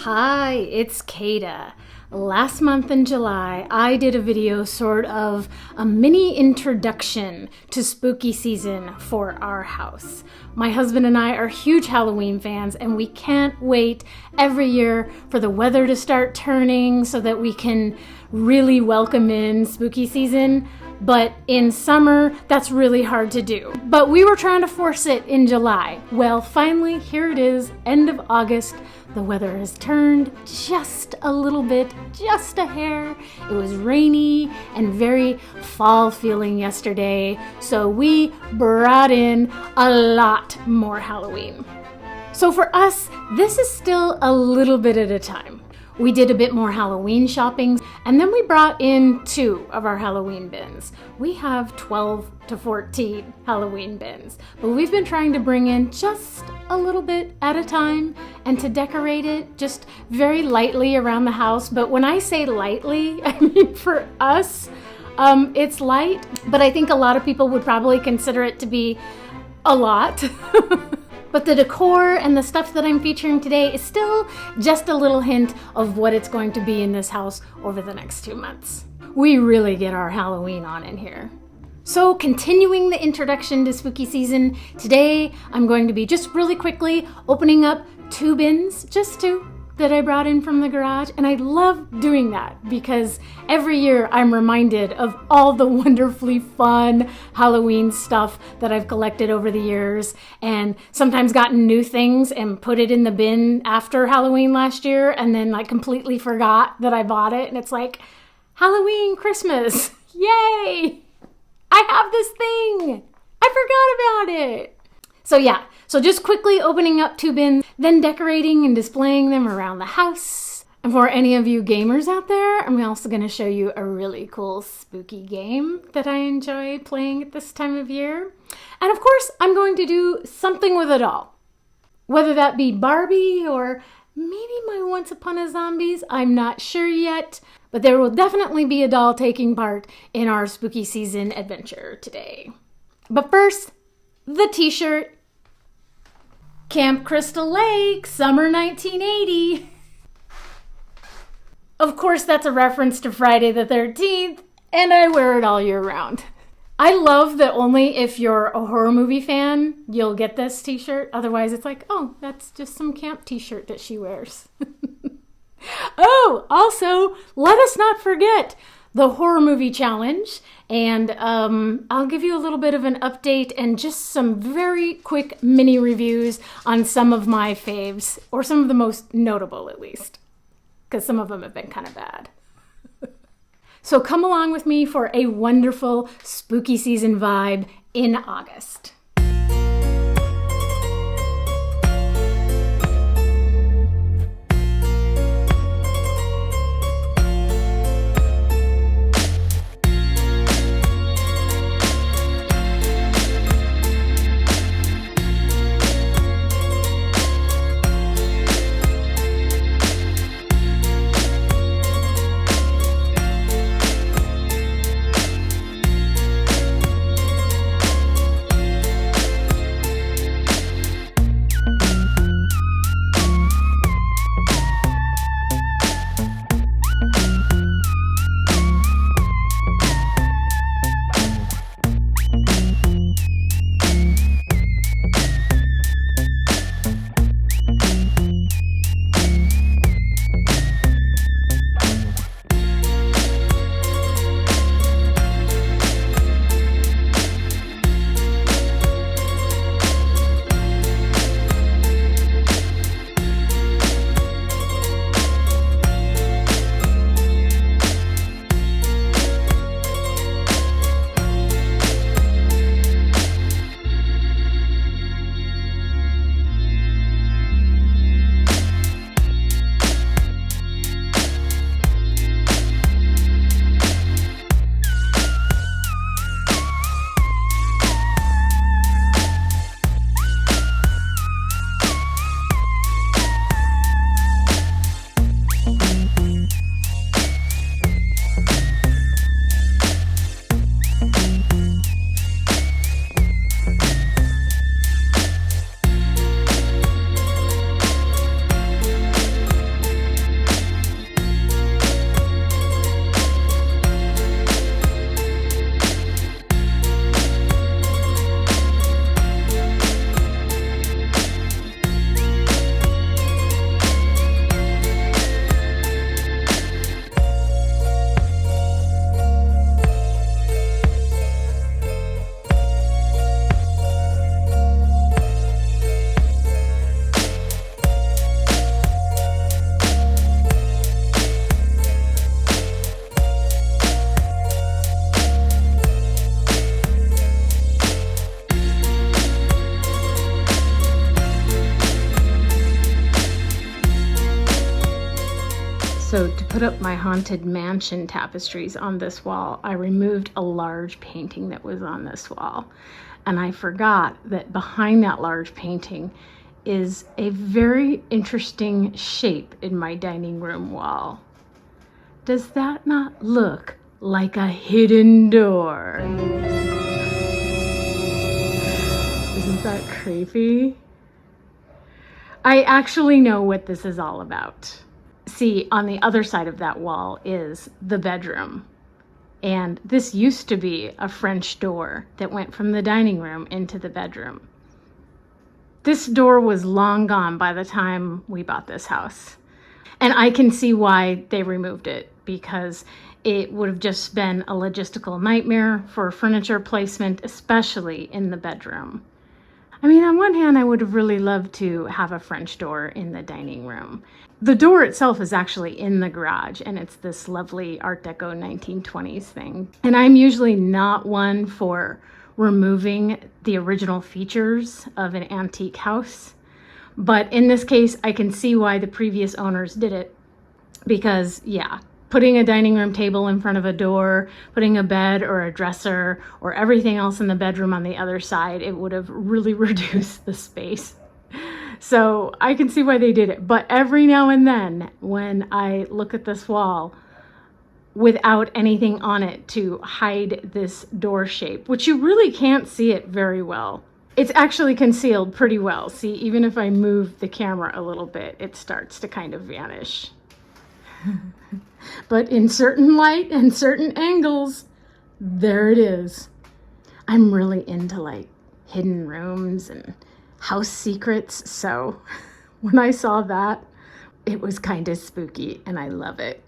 Hi, it's Kata. Last month in July, I did a video sort of a mini introduction to spooky season for our house. My husband and I are huge Halloween fans, and we can't wait every year for the weather to start turning so that we can really welcome in spooky season. But in summer, that's really hard to do. But we were trying to force it in July. Well, finally, here it is, end of August. The weather has turned just a little bit, just a hair. It was rainy and very fall feeling yesterday, so we brought in a lot more Halloween. So for us, this is still a little bit at a time. We did a bit more Halloween shopping, and then we brought in 2 of our Halloween bins. We have 12 to 14 Halloween bins, but we've been trying to bring in just a little bit at a time and to decorate it just very lightly around the house. But when I say lightly, I mean for us, it's light, but I think a lot of people would probably consider it to be a lot. But the decor and the stuff that I'm featuring today is still just a little hint of what it's going to be in this house over the next 2 months. We really get our Halloween on in here. So continuing the introduction to spooky season, today I'm going to be just really quickly opening up 2 bins, just 2, that I brought in from the garage. And I love doing that because every year I'm reminded of all the wonderfully fun Halloween stuff that I've collected over the years, and sometimes gotten new things and put it in the bin after Halloween last year and then like completely forgot that I bought it. And it's like, Halloween, Christmas, yay! I have this thing! I forgot about it! So yeah, so just quickly opening up 2 bins, then decorating and displaying them around the house. And for any of you gamers out there, I'm also going to show you a really cool spooky game that I enjoy playing at this time of year. And of course, I'm going to do something with a doll. Whether that be Barbie or maybe my Once Upon a Zombies, I'm not sure yet. But there will definitely be a doll taking part in our spooky season adventure today. But first, the t-shirt. Camp Crystal Lake, summer 1980. Of course, that's a reference to Friday the 13th, and I wear it all year round. I love that only if you're a horror movie fan, you'll get this t-shirt. Otherwise, it's like, oh, that's just some camp t-shirt that she wears. Oh, also, let us not forget the horror movie challenge, and I'll give you a little bit of an update and just some very quick mini reviews on some of my faves, or some of the most notable at least, because some of them have been kind of bad. So come along with me for a wonderful spooky season vibe in August. So to put up my Haunted Mansion tapestries on this wall, I removed a large painting that was on this wall. And I forgot that behind that large painting is a very interesting shape in my dining room wall. Does that not look like a hidden door? Isn't that creepy? I actually know what this is all about. See, on the other side of that wall is the bedroom. And this used to be a French door that went from the dining room into the bedroom. This door was long gone by the time we bought this house. And I can see why they removed it, because it would have just been a logistical nightmare for furniture placement, especially in the bedroom. I mean, on one hand, I would have really loved to have a French door in the dining room. The door itself is actually in the garage, and it's this lovely Art Deco 1920s thing. And I'm usually not one for removing the original features of an antique house. But in this case, I can see why the previous owners did it. Because, yeah, putting a dining room table in front of a door, putting a bed or a dresser or everything else in the bedroom on the other side, it would have really reduced the space. So I can see why they did it. But every now and then when I look at this wall without anything on it to hide this door shape, which you really can't see it very well. It's actually concealed pretty well. See, even if I move the camera a little bit, it starts to kind of vanish. But in certain light and certain angles, there it is. I'm really into like hidden rooms and house secrets, so when I saw that, it was kind of spooky and I love it.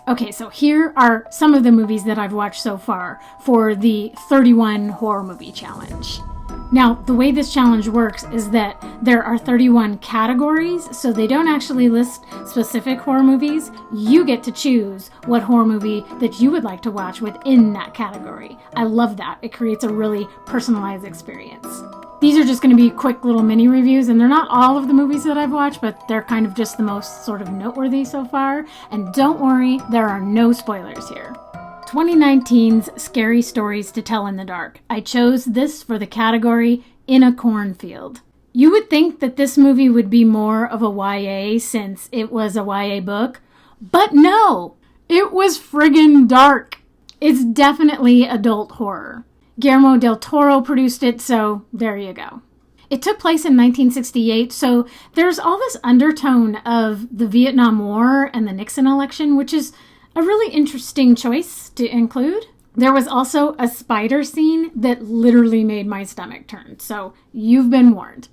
Okay, so here are some of the movies that I've watched so far for the 31 horror movie challenge. Now, the way this challenge works is that there are 31 categories, so they don't actually list specific horror movies. You get to choose what horror movie that you would like to watch within that category. I love that. It creates a really personalized experience. These are just going to be quick little mini reviews, and they're not all of the movies that I've watched, but they're kind of just the most sort of noteworthy so far. And don't worry, there are no spoilers here. 2019's Scary Stories to Tell in the Dark. I chose this for the category In a Cornfield. You would think that this movie would be more of a YA since it was a YA book, but no, it was friggin' dark. It's definitely adult horror. Guillermo del Toro produced it, so there you go. It took place in 1968, so there's all this undertone of the Vietnam War and the Nixon election, which is a really interesting choice to include. There was also a spider scene that literally made my stomach turn, so you've been warned.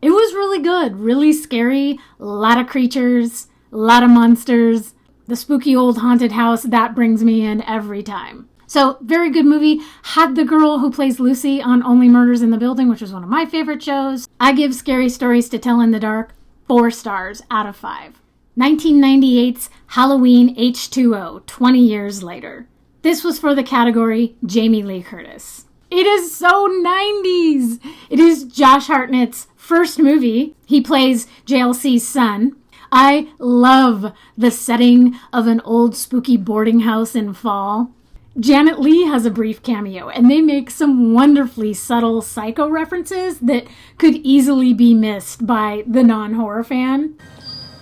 It was really good, really scary, a lot of creatures, a lot of monsters. The spooky old haunted house, that brings me in every time. So, very good movie. Had the girl who plays Lucy on Only Murders in the Building, which was one of my favorite shows. I give Scary Stories to Tell in the Dark 4 stars out of 5. 1998's Halloween H2O, 20 years later. This was for the category Jamie Lee Curtis. It is so 90s! It is Josh Hartnett's first movie. He plays JLC's son. I love the setting of an old spooky boarding house in fall. Janet Leigh has a brief cameo, and they make some wonderfully subtle Psycho references that could easily be missed by the non-horror fan.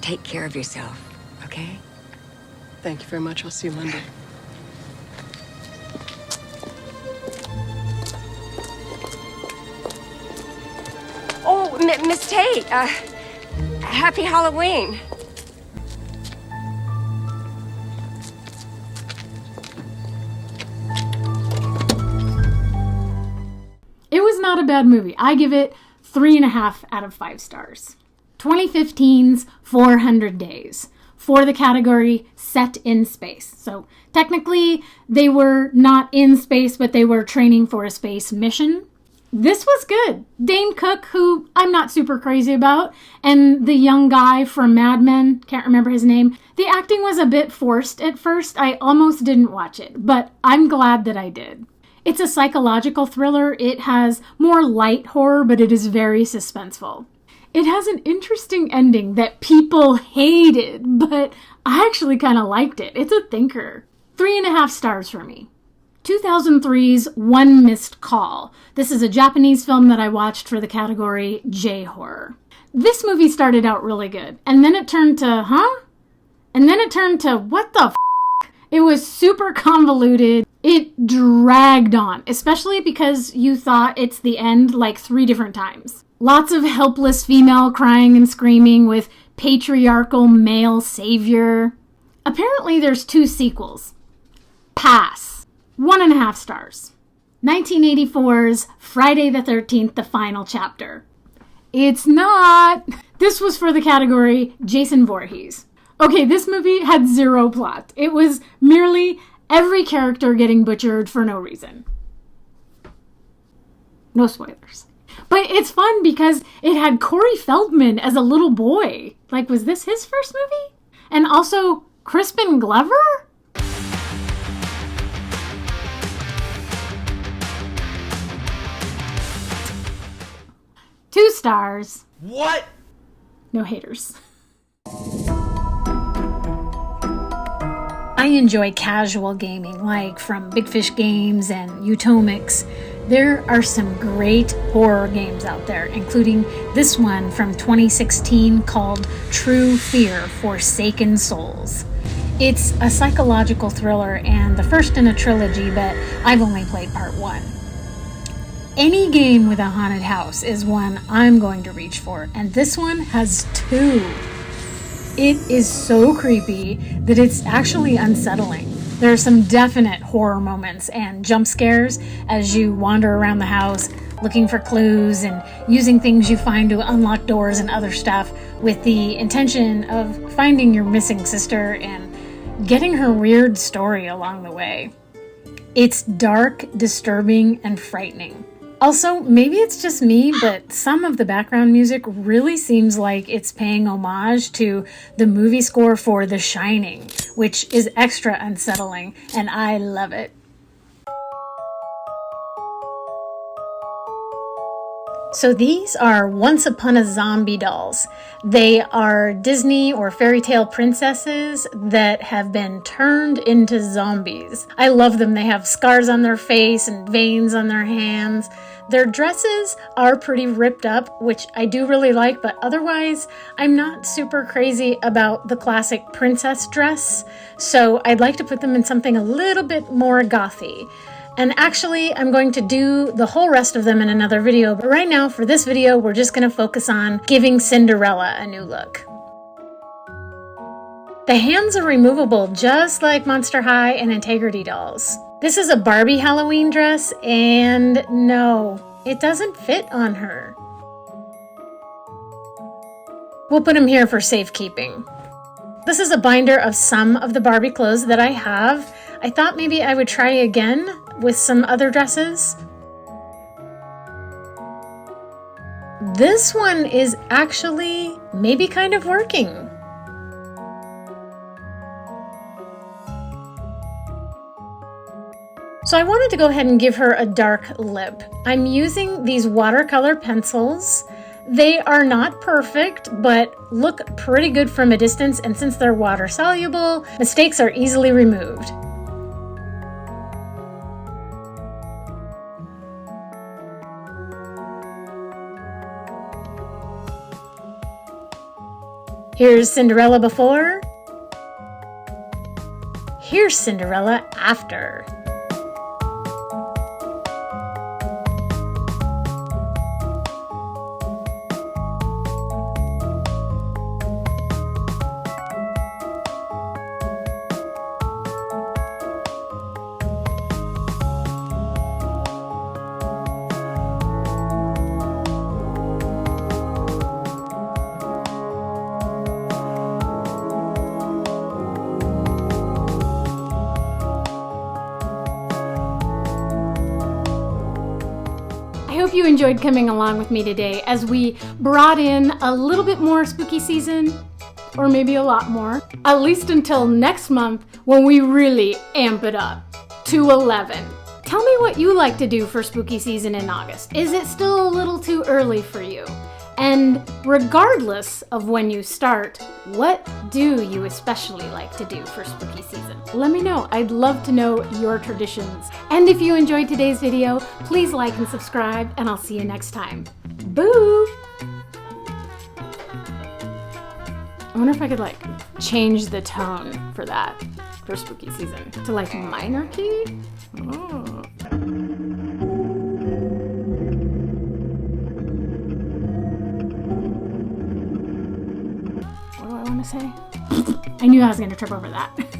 Take care of yourself, okay? Thank you very much. I'll see you Monday. Oh, Miss Tate, happy Halloween. It was not a bad movie. I give it 3.5 out of 5 stars. 2015's 400 Days for the category Set in Space. So technically they were not in space, but they were training for a space mission. This was good. Dane Cook, who I'm not super crazy about, and the young guy from Mad Men, can't remember his name. The acting was a bit forced at first. I almost didn't watch it, but I'm glad that I did. It's a psychological thriller. It has more light horror, but it is very suspenseful. It has an interesting ending that people hated, but I actually kind of liked it. It's a thinker. 3.5 stars for me. 2003's One Missed Call. This is a Japanese film that I watched for the category J-horror. This movie started out really good, and then it turned to, And then it turned to, what the f***? It was super convoluted. It dragged on, especially because you thought it's the end like 3 different times. Lots of helpless female crying and screaming with patriarchal male savior. Apparently there's 2 sequels. Pass. 1.5 stars. 1984's Friday the 13th, The Final Chapter. It's not. This was for the category Jason Voorhees. Okay, this movie had 0 plot. It was merely every character getting butchered for no reason. No spoilers. But it's fun because it had Corey Feldman as a little boy. Like, was this his first movie? And also Crispin Glover? Two stars. What? No haters. I enjoy casual gaming, like from Big Fish Games and Euchmad. There are some great horror games out there, including this one from 2016 called True Fear: Forsaken Souls. It's a psychological thriller and the first in a trilogy, but I've only played part 1. Any game with a haunted house is one I'm going to reach for, and this one has 2. It is so creepy that it's actually unsettling. There are some definite horror moments and jump scares as you wander around the house looking for clues and using things you find to unlock doors and other stuff with the intention of finding your missing sister and getting her weird story along the way. It's dark, disturbing, and frightening. Also, maybe it's just me, but some of the background music really seems like it's paying homage to the movie score for The Shining, which is extra unsettling, and I love it. So these are Once Upon a Zombie dolls. They are Disney or fairy tale princesses that have been turned into zombies. I love them. They have scars on their face and veins on their hands. Their dresses are pretty ripped up, which I do really like, but otherwise I'm not super crazy about the classic princess dress, so I'd like to put them in something a little bit more gothy. And actually, I'm going to do the whole rest of them in another video, but right now, for this video, we're just going to focus on giving Cinderella a new look. The hands are removable, just like Monster High and Integrity dolls. This is a Barbie Halloween dress, and no, it doesn't fit on her. We'll put them here for safekeeping. This is a binder of some of the Barbie clothes that I have. I thought maybe I would try again with some other dresses. This one is actually maybe kind of working. So I wanted to go ahead and give her a dark lip. I'm using these watercolor pencils. They are not perfect, but look pretty good from a distance, and since they're water soluble, mistakes are easily removed. Here's Cinderella before. Here's Cinderella after. I hope you enjoyed coming along with me today as we brought in a little bit more spooky season, or maybe a lot more, at least until next month when we really amp it up to 11. Tell me what you like to do for spooky season in August. Is it still a little too early for you? And regardless of when you start, what do you especially like to do for spooky season? Let me know. I'd love to know your traditions. And if you enjoyed today's video, please like and subscribe, and I'll see you next time. Boo! I wonder if I could like change the tone for that for spooky season to like minor key. Oh. What do I want to say? I knew I was going to trip over that.